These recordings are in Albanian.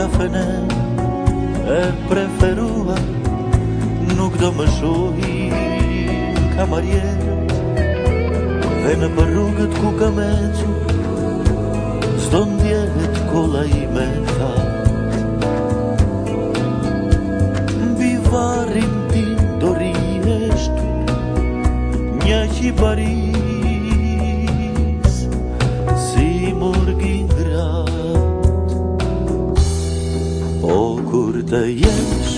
kafene e preferua, nuk do më shohin kamarierët, dhe në për rrugët ku kam ecur, s'do ndjehet kolla ime tha. Mbi varrin tim do riheshtur një qiparis, si murgin grat. Po kur të jesh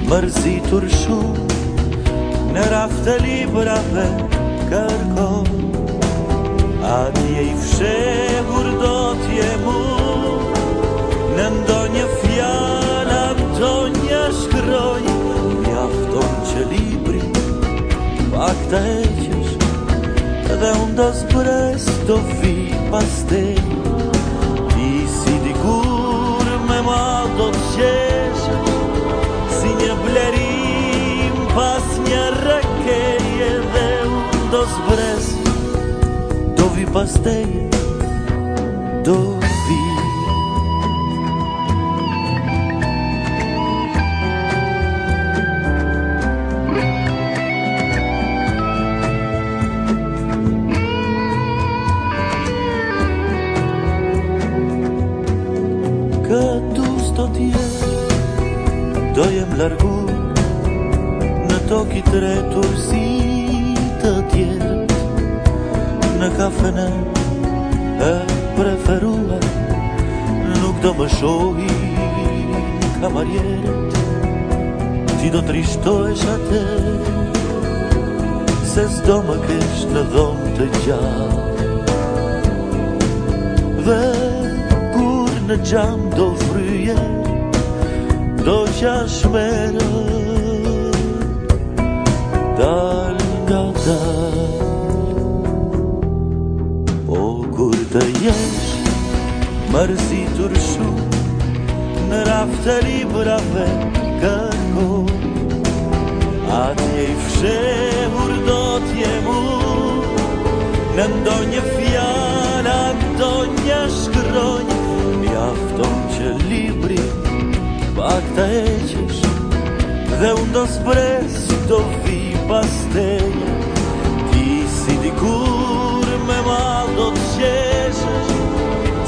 mërzitur shumë, në raft të librave kërko, atje I fshehur do t'je mu, në ndonjë fjala, ndonjë shkronj, mjafton që libri pak të heqesh, dhe unë do zbres do vi pas tej. Ti si dikur me ma do t'qeshesh, si një blerim pas një rëkeje, dhe unë do zbres do vi pas teje, do vi. Këtu s'do t'jesh, do jem largu në toki të retur si të tjerët, në kafene e preferua, nuk do më shohin kamarierët. Ti do trishtohesh atë, se s'do më kesh në dhomë të gjallë, dhe kur në gjam do fryje, do qash merët, dal nga dal. Po kur të jesh mërzitur shumë, në raft të librave kërko, atje I fshehur do t'je mu, në ndonjë fjala, ndonjë shkronj, mjafton që libri pak të heqesh, dhe unë do zbres do vi pas teje. Ti si dikur me ma do t'qeshesh,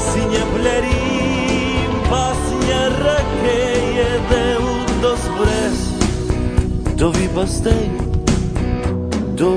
si një blerim pas një rëkeje, dhe unë do zbres do vi pas teje, do